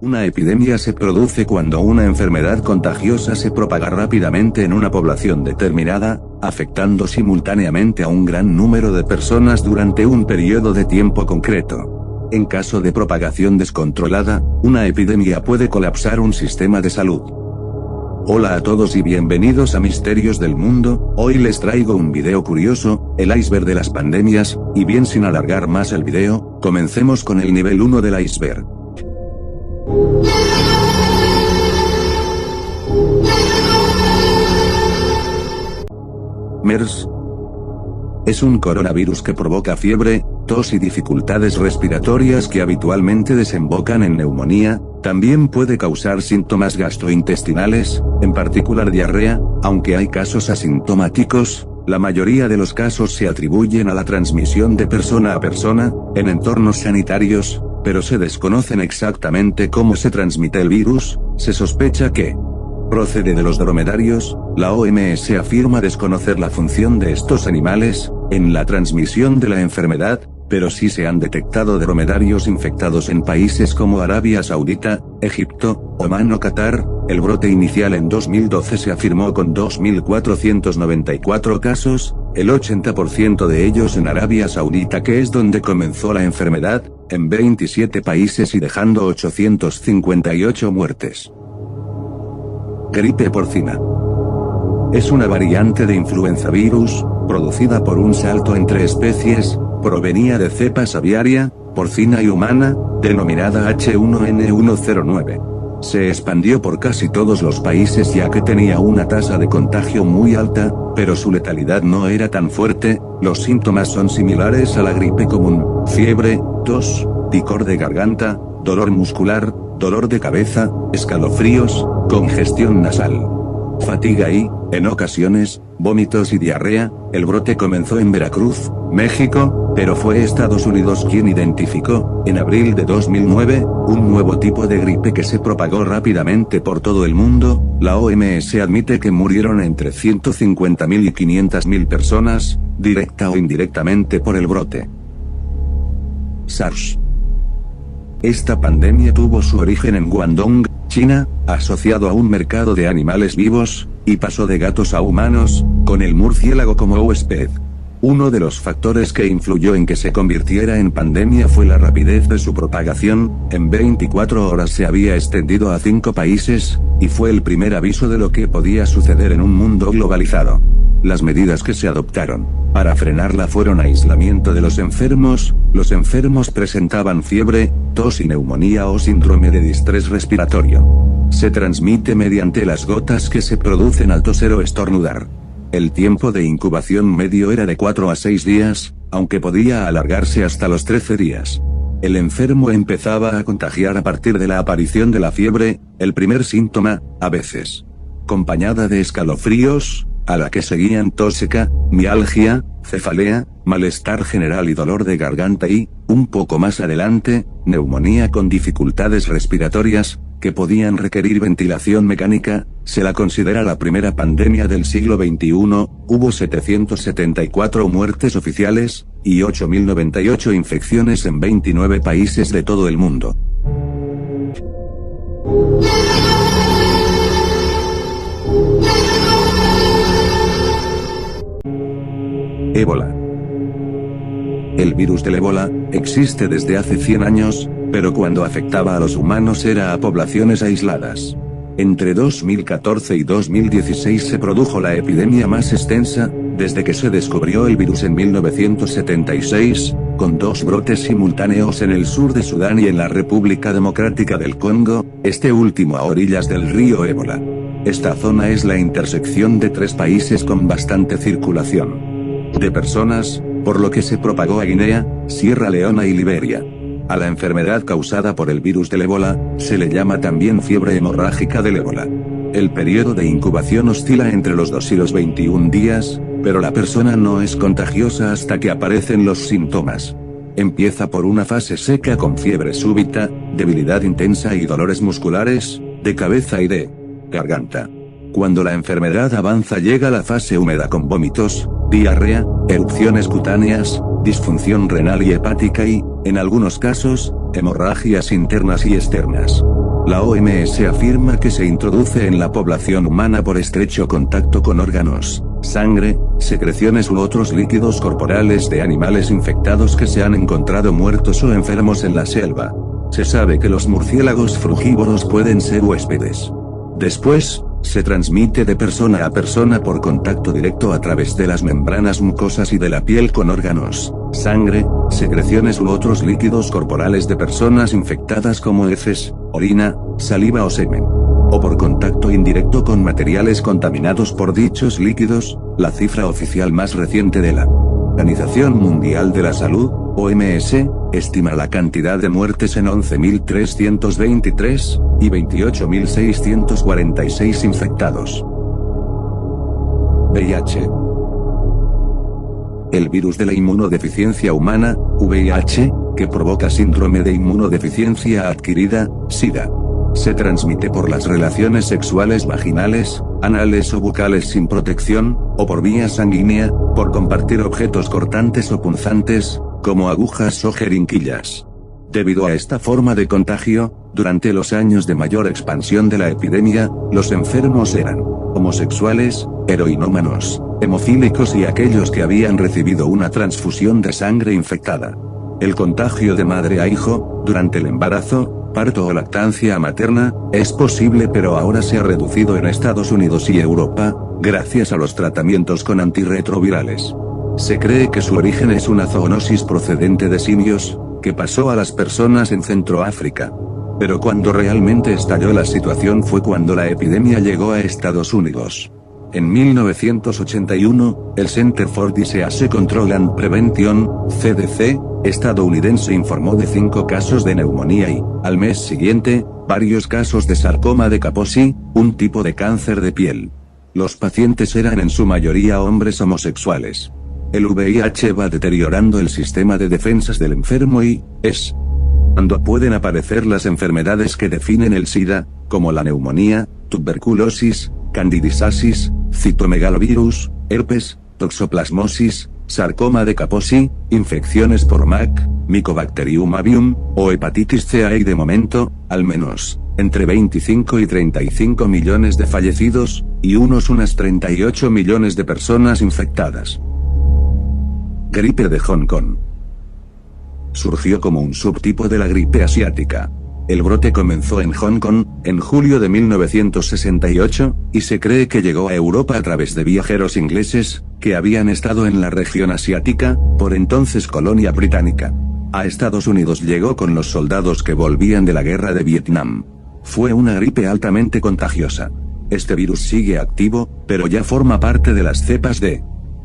Una epidemia se produce cuando una enfermedad contagiosa se propaga rápidamente en una población determinada, afectando simultáneamente a un gran número de personas durante un periodo de tiempo concreto. En caso de propagación descontrolada, una epidemia puede colapsar un sistema de salud. Hola a todos y bienvenidos a Misterios del Mundo. Hoy les traigo un video curioso, el iceberg de las pandemias, y bien sin alargar más el video, comencemos con el nivel 1 del iceberg. MERS es un coronavirus que provoca fiebre, tos y dificultades respiratorias que habitualmente desembocan en neumonía. También puede causar síntomas gastrointestinales, en particular diarrea, aunque hay casos asintomáticos. La mayoría de los casos se atribuyen a la transmisión de persona a persona, en entornos sanitarios, pero se desconocen exactamente cómo se transmite el virus. Se sospecha que procede de los dromedarios. La OMS afirma desconocer la función de estos animales en la transmisión de la enfermedad, pero sí se han detectado dromedarios infectados en países como Arabia Saudita, Egipto, Omán o Qatar. El brote inicial en 2012 se afirmó con 2.494 casos, el 80% de ellos en Arabia Saudita, que es donde comenzó la enfermedad, en 27 países y dejando 858 muertes. Gripe porcina. Es una variante de influenza virus, producida por un salto entre especies. Provenía de cepas aviaria, porcina y humana, denominada H1N109. Se expandió por casi todos los países ya que tenía una tasa de contagio muy alta, pero su letalidad no era tan fuerte. Los síntomas son similares a la gripe común: fiebre, tos, picor de garganta, dolor muscular, dolor de cabeza, escalofríos, congestión nasal, fatiga y, en ocasiones, vómitos y diarrea. El brote comenzó en Veracruz, México, pero fue Estados Unidos quien identificó, en abril de 2009, un nuevo tipo de gripe que se propagó rápidamente por todo el mundo. La OMS admite que murieron entre 150.000 y 500.000 personas, directa o indirectamente por el brote. SARS. Esta pandemia tuvo su origen en Guangdong, China, asociado a un mercado de animales vivos, y pasó de gatos a humanos, con el murciélago como huésped. Uno de los factores que influyó en que se convirtiera en pandemia fue la rapidez de su propagación. En 24 horas se había extendido a 5 países, y fue el primer aviso de lo que podía suceder en un mundo globalizado. Las medidas que se adoptaron para frenarla fueron aislamiento de los enfermos. Los enfermos presentaban fiebre, tos y neumonía o síndrome de distrés respiratorio. Se transmite mediante las gotas que se producen al toser o estornudar. El tiempo de incubación medio era de 4 a 6 días, aunque podía alargarse hasta los 13 días. El enfermo empezaba a contagiar a partir de la aparición de la fiebre, el primer síntoma, a veces acompañada de escalofríos, a la que seguían tos seca, mialgia, cefalea, malestar general y dolor de garganta y, un poco más adelante, neumonía con dificultades respiratorias, que podían requerir ventilación mecánica. Se la considera la primera pandemia del siglo XXI, hubo 774 muertes oficiales, y 8.098 infecciones en 29 países de todo el mundo. Ébola. El virus del ébola existe desde hace 100 años, pero cuando afectaba a los humanos era a poblaciones aisladas. Entre 2014 y 2016 se produjo la epidemia más extensa, desde que se descubrió el virus en 1976, con 2 brotes simultáneos en el sur de Sudán y en la República Democrática del Congo, este último a orillas del río Ébola. Esta zona es la intersección de 3 países con bastante circulación de personas, por lo que se propagó a Guinea, Sierra Leona y Liberia. A la enfermedad causada por el virus del ébola, se le llama también fiebre hemorrágica del ébola. El periodo de incubación oscila entre los 2 y los 21 días, pero la persona no es contagiosa hasta que aparecen los síntomas. Empieza por una fase seca con fiebre súbita, debilidad intensa y dolores musculares, de cabeza y de garganta. Cuando la enfermedad avanza llega la fase húmeda con vómitos, diarrea, erupciones cutáneas, disfunción renal y hepática y, en algunos casos, hemorragias internas y externas. La OMS afirma que se introduce en la población humana por estrecho contacto con órganos, sangre, secreciones u otros líquidos corporales de animales infectados que se han encontrado muertos o enfermos en la selva. Se sabe que los murciélagos frugívoros pueden ser huéspedes. Después, se transmite de persona a persona por contacto directo a través de las membranas mucosas y de la piel con órganos, sangre, secreciones u otros líquidos corporales de personas infectadas como heces, orina, saliva o semen. O por contacto indirecto con materiales contaminados por dichos líquidos. La cifra oficial más reciente de la Organización Mundial de la Salud, OMS, estima la cantidad de muertes en 11.323, y 28.646 infectados. VIH. El virus de la inmunodeficiencia humana, VIH, que provoca síndrome de inmunodeficiencia adquirida, SIDA. Se transmite por las relaciones sexuales vaginales, anales o bucales sin protección, o por vía sanguínea, por compartir objetos cortantes o punzantes, como agujas o jeringuillas. Debido a esta forma de contagio, durante los años de mayor expansión de la epidemia, los enfermos eran homosexuales, heroinómanos, hemofílicos y aquellos que habían recibido una transfusión de sangre infectada. El contagio de madre a hijo, durante el embarazo, parto o lactancia materna, es posible, pero ahora se ha reducido en Estados Unidos y Europa, gracias a los tratamientos con antirretrovirales. Se cree que su origen es una zoonosis procedente de simios, que pasó a las personas en Centroáfrica. Pero cuando realmente estalló la situación fue cuando la epidemia llegó a Estados Unidos. En 1981, el Center for Disease Control and Prevention, CDC, estadounidense informó de 5 casos de neumonía y, al mes siguiente, varios casos de sarcoma de Kaposi, un tipo de cáncer de piel. Los pacientes eran en su mayoría hombres homosexuales. El VIH va deteriorando el sistema de defensas del enfermo y, es cuando pueden aparecer las enfermedades que definen el SIDA, como la neumonía, tuberculosis, candidiasis, citomegalovirus, herpes, toxoplasmosis, sarcoma de Kaposi, infecciones por MAC, Mycobacterium avium, o hepatitis C. Hay de momento, al menos, entre 25 y 35 millones de fallecidos, y unas 38 millones de personas infectadas. Gripe de Hong Kong. Surgió como un subtipo de la gripe asiática. El brote comenzó en Hong Kong, en julio de 1968, y se cree que llegó a Europa a través de viajeros ingleses, que habían estado en la región asiática, por entonces colonia británica. A Estados Unidos llegó con los soldados que volvían de la guerra de Vietnam. Fue una gripe altamente contagiosa. Este virus sigue activo, pero ya forma parte de las cepas de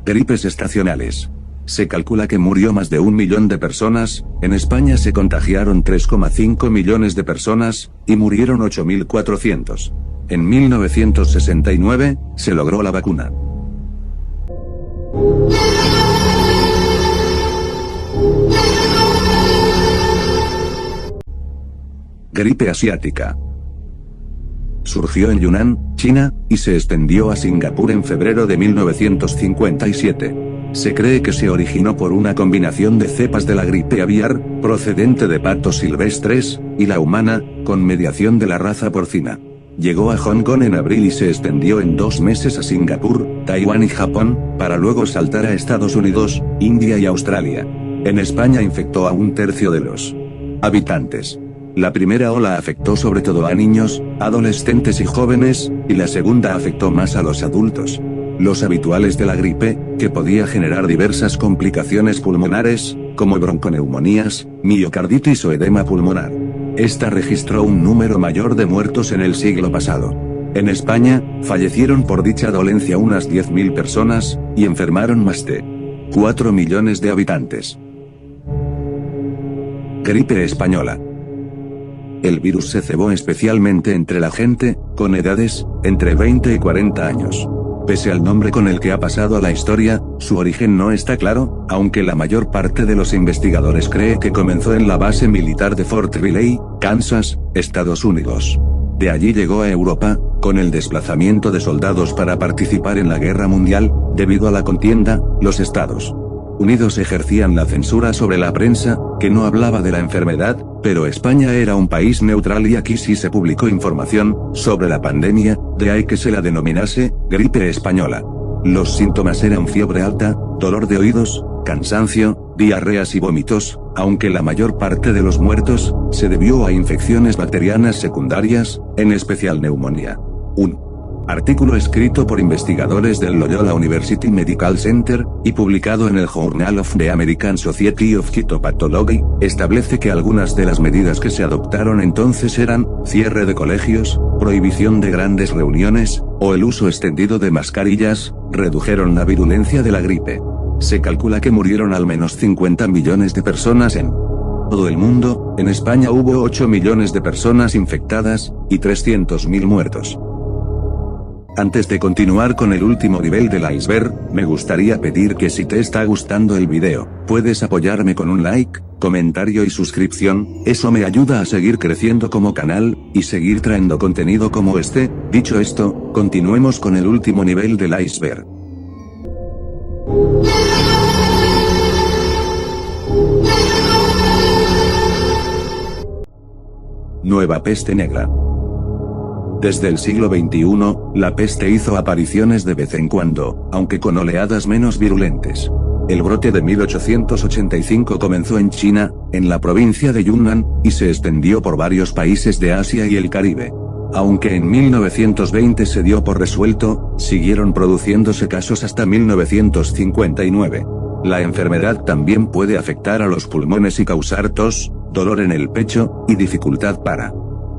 gripes estacionales. Se calcula que murió más de 1 millón de personas, en España se contagiaron 3,5 millones de personas, y murieron 8.400. En 1969, se logró la vacuna. Gripe asiática. Surgió en Yunnan, China, y se extendió a Singapur en febrero de 1957. Se cree que se originó por una combinación de cepas de la gripe aviar, procedente de patos silvestres, y la humana, con mediación de la raza porcina. Llegó a Hong Kong en abril y se extendió en 2 meses a Singapur, Taiwán y Japón, para luego saltar a Estados Unidos, India y Australia. En España infectó a 1/3 de los habitantes. La primera ola afectó sobre todo a niños, adolescentes y jóvenes, y la segunda afectó más a los adultos. Los habituales de la gripe, que podía generar diversas complicaciones pulmonares, como bronconeumonías, miocarditis o edema pulmonar. Esta registró un número mayor de muertos en el siglo pasado. En España, fallecieron por dicha dolencia unas 10.000 personas, y enfermaron más de 4 millones de habitantes. Gripe española. El virus se cebó especialmente entre la gente, con edades, entre 20 y 40 años. Pese al nombre con el que ha pasado a la historia, su origen no está claro, aunque la mayor parte de los investigadores cree que comenzó en la base militar de Fort Riley, Kansas, Estados Unidos. De allí llegó a Europa, con el desplazamiento de soldados para participar en la Guerra Mundial. Debido a la contienda, los Estados Unidos ejercían la censura sobre la prensa, que no hablaba de la enfermedad, pero España era un país neutral y aquí sí se publicó información sobre la pandemia, de ahí que se la denominase gripe española. Los síntomas eran fiebre alta, dolor de oídos, cansancio, diarreas y vómitos, aunque la mayor parte de los muertos se debió a infecciones bacterianas secundarias, en especial neumonía. Un artículo escrito por investigadores del Loyola University Medical Center, y publicado en el Journal of the American Society of Cytopathology, establece que algunas de las medidas que se adoptaron entonces eran cierre de colegios, prohibición de grandes reuniones, o el uso extendido de mascarillas, redujeron la virulencia de la gripe. Se calcula que murieron al menos 50 millones de personas en todo el mundo. En España hubo 8 millones de personas infectadas, y 300.000 muertos. Antes de continuar con el último nivel del iceberg, me gustaría pedir que si te está gustando el video, puedes apoyarme con un like, comentario y suscripción, eso me ayuda a seguir creciendo como canal, y seguir trayendo contenido como este. Dicho esto, continuemos con el último nivel del iceberg. Nueva peste negra. Desde el siglo XXI, la peste hizo apariciones de vez en cuando, aunque con oleadas menos virulentes. El brote de 1885 comenzó en China, en la provincia de Yunnan, y se extendió por varios países de Asia y el Caribe. Aunque en 1920 se dio por resuelto, siguieron produciéndose casos hasta 1959. La enfermedad también puede afectar a los pulmones y causar tos, dolor en el pecho, y dificultad para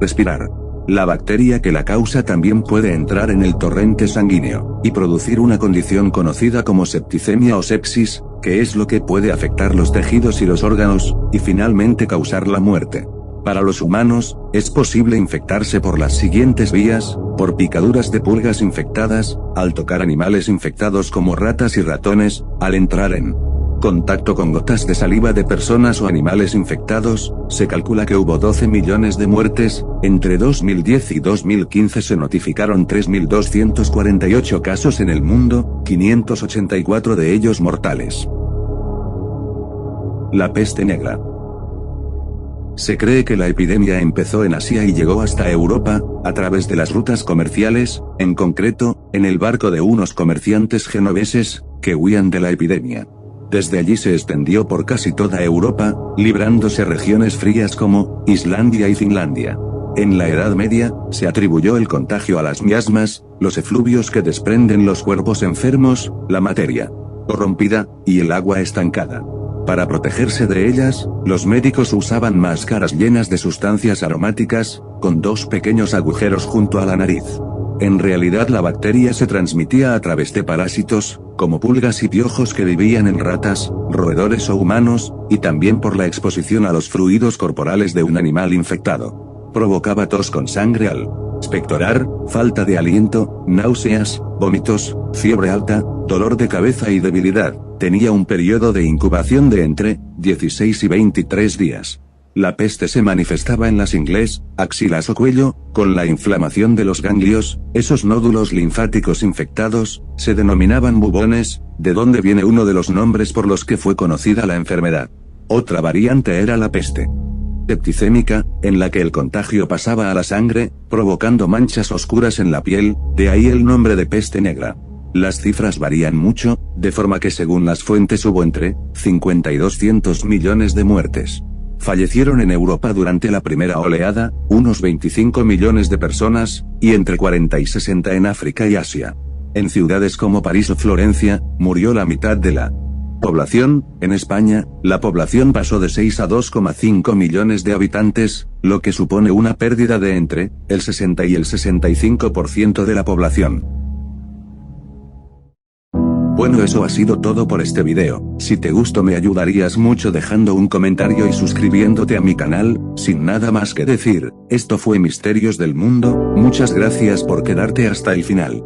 respirar. La bacteria que la causa también puede entrar en el torrente sanguíneo, y producir una condición conocida como septicemia o sepsis, que es lo que puede afectar los tejidos y los órganos, y finalmente causar la muerte. Para los humanos, es posible infectarse por las siguientes vías: por picaduras de pulgas infectadas, al tocar animales infectados como ratas y ratones, al entrar en contacto con gotas de saliva de personas o animales infectados. Se calcula que hubo 12 millones de muertes. Entre 2010 y 2015 se notificaron 3.248 casos en el mundo, 584 de ellos mortales. La peste negra. Se cree que la epidemia empezó en Asia y llegó hasta Europa, a través de las rutas comerciales, en concreto, en el barco de unos comerciantes genoveses, que huían de la epidemia. Desde allí se extendió por casi toda Europa, librándose regiones frías como Islandia y Finlandia. En la Edad Media, se atribuyó el contagio a las miasmas, los efluvios que desprenden los cuerpos enfermos, la materia corrompida, y el agua estancada. Para protegerse de ellas, los médicos usaban máscaras llenas de sustancias aromáticas, con 2 pequeños agujeros junto a la nariz. En realidad la bacteria se transmitía a través de parásitos, como pulgas y piojos que vivían en ratas, roedores o humanos, y también por la exposición a los fluidos corporales de un animal infectado. Provocaba tos con sangre al expectorar, falta de aliento, náuseas, vómitos, fiebre alta, dolor de cabeza y debilidad. Tenía un periodo de incubación de entre 16 y 23 días. La peste se manifestaba en las ingles, axilas o cuello, con la inflamación de los ganglios. Esos nódulos linfáticos infectados se denominaban bubones, de donde viene uno de los nombres por los que fue conocida la enfermedad. Otra variante era la peste septicémica, en la que el contagio pasaba a la sangre, provocando manchas oscuras en la piel, de ahí el nombre de peste negra. Las cifras varían mucho, de forma que según las fuentes hubo entre 50 y 200 millones de muertes. Fallecieron en Europa durante la primera oleada, unos 25 millones de personas, y entre 40 y 60 en África y Asia. En ciudades como París o Florencia, murió la mitad de la población. En España, la población pasó de 6 a 2,5 millones de habitantes, lo que supone una pérdida de entre el 60 y el 65% de la población. Bueno, eso ha sido todo por este video. Si te gustó me ayudarías mucho dejando un comentario y suscribiéndote a mi canal. Sin nada más que decir, esto fue Misterios del Mundo. Muchas gracias por quedarte hasta el final.